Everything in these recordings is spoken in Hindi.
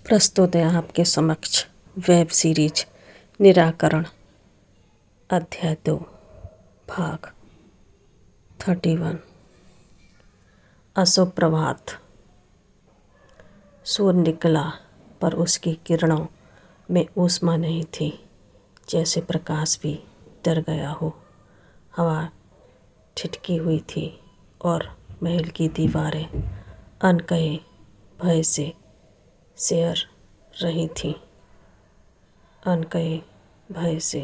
प्रस्तुत है आपके समक्ष वेब सीरीज निराकरण अध्याय 2 भाग 31। अशुभ प्रभात। सूर्य निकला पर उसकी किरणों में ऊष्मा नहीं थी, जैसे प्रकाश भी डर गया हो। हवा ठिठकी हुई थी और महल की दीवारें अनकहे भय से सिहर रही थीं। अनकहे भय से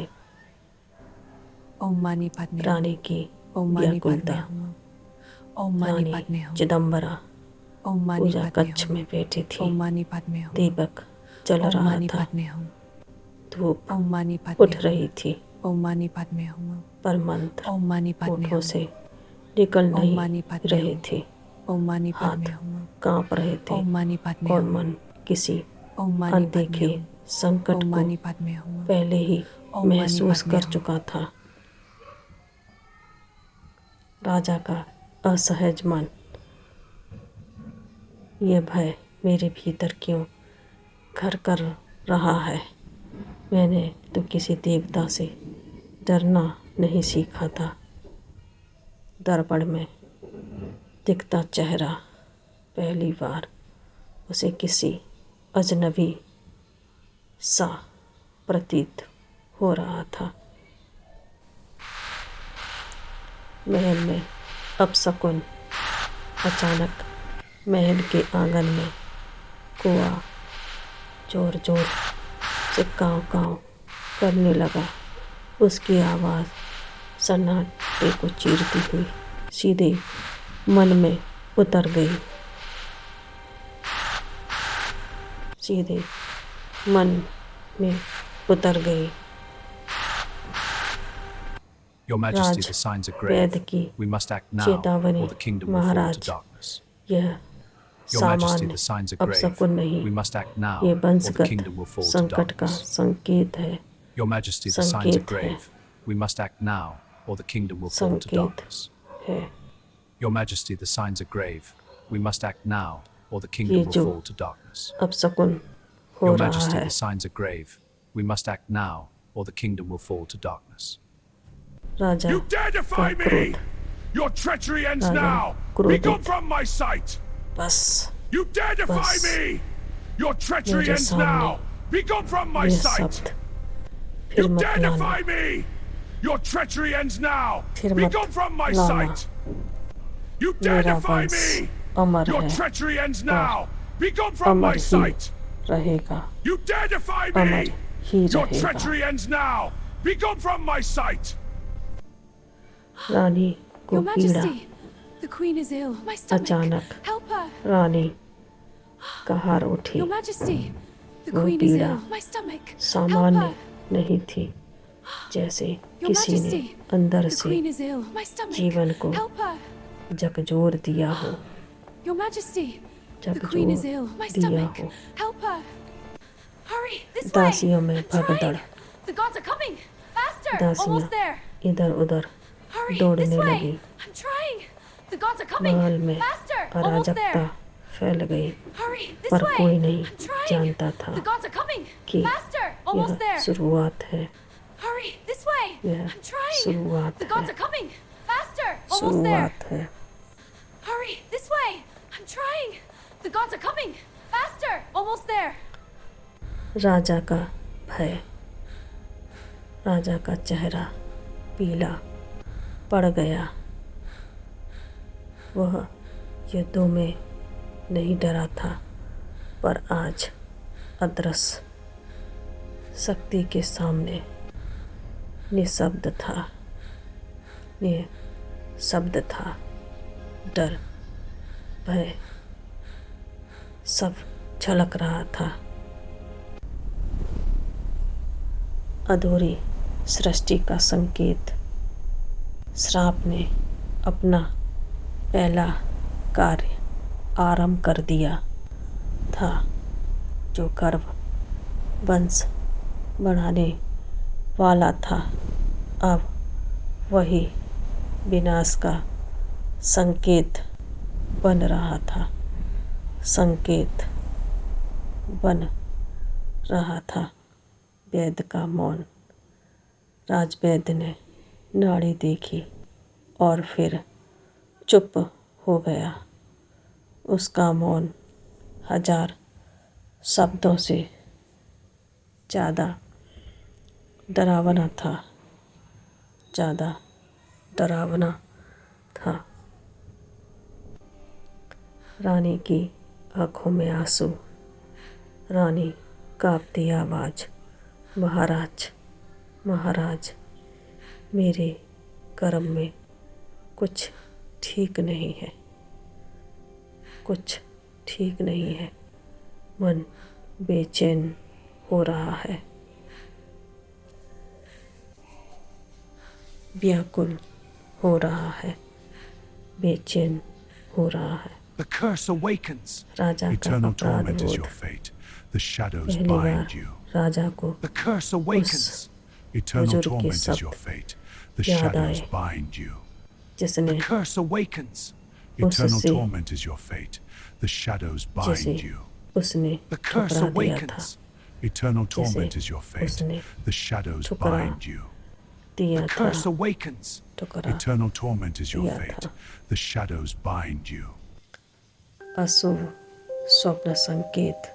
ओम मानी पद्मे रानी की व्याकुलता। रानी चिदम्बरा पूजा कक्ष में बैठी थी। दीपक जल रहा था, धूप उठ रही थी, पर मंत्र होठों से निकल नहीं रहे थे। हाथ कांप रहे थे और मन किसी अनदेखे संकट को पहले ही महसूस कर चुका था। राजा का असहज मन, यह भय मेरे भीतर क्यों घर कर रहा है? मैंने तो किसी देवता से डरना नहीं सीखा था। दर्पण में दिखता चेहरा पहली बार उसे किसी अजनबी सा प्रतीत हो रहा था। महल में अपशकुन। अचानक महल के आंगन में कुआ जोर जोर से काँव काँव करने लगा। उसकी आवाज़ सन्नाटे को चीरती हुई सीधे मन में उतर गई। सीधे मन में उतर गई। Your Majesty, the signs are grave. We must act now, or the kingdom will fall to darkness. यह सामान्य अपशकुन नहीं, ये वंशगत संकट का संकेत है। Your Majesty, the signs are grave. We must act now, or the kingdom will fall to darkness. Your Majesty, the signs are grave. We must act now, or the kingdom will fall to darkness. अपशकुन हो Your रहा Majesty, है। the signs are grave. We must act now, or the kingdom will fall to darkness. Raja You dare defy का me! क्रोध। Your treachery ends Raja now! Be क्रोधित। gone from my sight! बस You dare defy बस me! Your treachery मेरे ends सामने now! Be gone from my यह sight! शब्द फिर You मत dare लाना, defy me! Your treachery ends now! फिर Be मत gone from my लाना। sight! You dare मेरा defy वंश me! अमर Your है, treachery ends now! Be gone from Amar my he sight! रहेगा, You dare defy Amar me! He Your रहेगा। treachery ends now! Be gone from my sight! रानी को Your पीड़ा। Majesty, the Queen is ill. My stomach. अचानक Help her. रानी कहार उठी। Your Majesty, the वो Queen is पीड़ा ill. My stomach. Help सामान्य her. नहीं थी, जैसे Your किसी ने Majesty, अंदर the से Queen is ill. My stomach. जीवन को Help her. झकझोर दिया हो, Your Majesty, the Queen is ill. My दिया stomach. हो। Help her. Hurry, this way. दासियों में I'm trying. भगदड़। The gods are coming. Faster. दासियां Almost there. इधर उधर Hurry, दौड़ने this way. लगी। I'm trying. The gods are coming. महल में Faster. Almost अराजकता there. फैल गई, Hurry, this पर way. कोई नहीं I'm trying. जानता था The gods are coming. कि Faster. Almost यह there. शुरुआत है। Hurry, this way. यह I'm trying. शुरुआत The gods है। are coming. Faster. Almost there. शुरुआत है। Hurry, this way. I'm trying. The gods are coming. Faster. Almost there. राजा का भय। राजा का चेहरा पीला पड़ गया। वह युद्धों में नहीं डरा था, पर आज अदृश्य शक्ति के सामने निशब्द था। निशब्द था। डर, भय सब झलक रहा था। अधूरी सृष्टि का संकेत। श्राप ने अपना पहला कार्य आरंभ कर दिया था। जो गर्भ वंश बढ़ाने वाला था, अब वही विनाश का संकेत बन रहा था। संकेत बन रहा था वैद्य का मौन। राजवैद्य ने नाड़ी देखी और फिर चुप हो गया। उसका मौन 1000 शब्दों से ज़्यादा डरावना था, ज़्यादा डरावना था। रानी की आंखों में आंसू। रानी कांपती आवाज़, महाराज, महाराज, मेरे कर्म में कुछ ठीक नहीं है, कुछ ठीक नहीं है। मन बेचैन हो रहा है, व्याकुल हो रहा है, बेचैन हो रहा है। The curse awakens. राजा का Eternal अपराध torment is बोध। your fate. The shadows पहली बार bind you. राजा को The curse awakens. Eternal बुजुर्ग के torment is your शब्द fate. The याद shadows आए, bind you. जिसने The curse awakens. Eternal उससे torment is your fate. The shadows जिसे bind you. उसने The curse ठुकरा दिया था, awakens. Eternal जिसे torment is your fate. उसने The shadows ठुकरा bind you. दिया The था, curse awakens. ठुकरा Eternal torment is your दिया fate. था। The shadows bind you. अशुभ स्वप्न संकेत।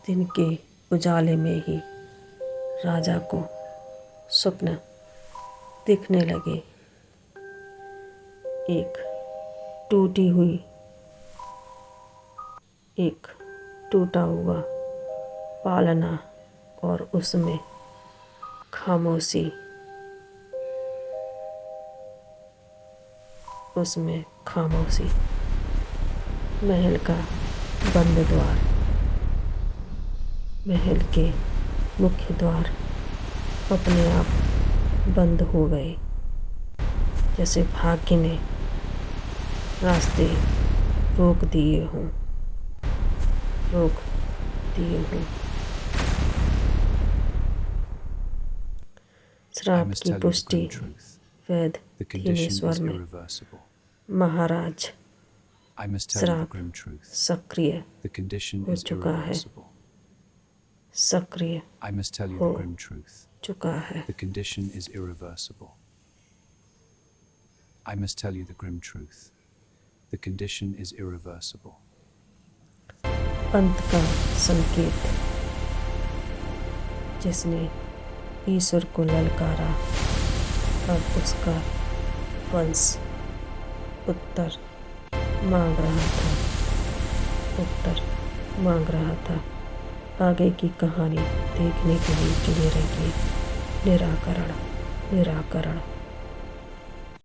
दिन के उजाले में ही राजा को स्वप्न दिखने लगे। एक टूटी हुई, एक टूटा हुआ पालना और उसमें खामोशी, उसमें खामोशी। महल का बंद द्वार, महल के मुख्य द्वार अपने आप बंद हो गए, जैसे भाग्य ने रास्ते रोक दिए हों, रोक दिए हों। I श्राप must की tell you the पुष्टि grim truth. वैद्य The धीमे condition स्वर is में। irreversible. Maharaj I must tell you the श्राप grim truth. सक्रिय The condition हो is चुका है, irreversible. सक्रिय I must tell you हो the grim truth. चुका है। The condition is irreversible. I must tell you the grim truth. The condition is irreversible. अंत का संकेत। जिसने ईश्वर को ललकारा, अब उसका वंश उत्तर मांग रहा था, उत्तर मांग रहा था। आगे की कहानी देखने के लिए जुड़े रहिए। निराकरण, निराकरण।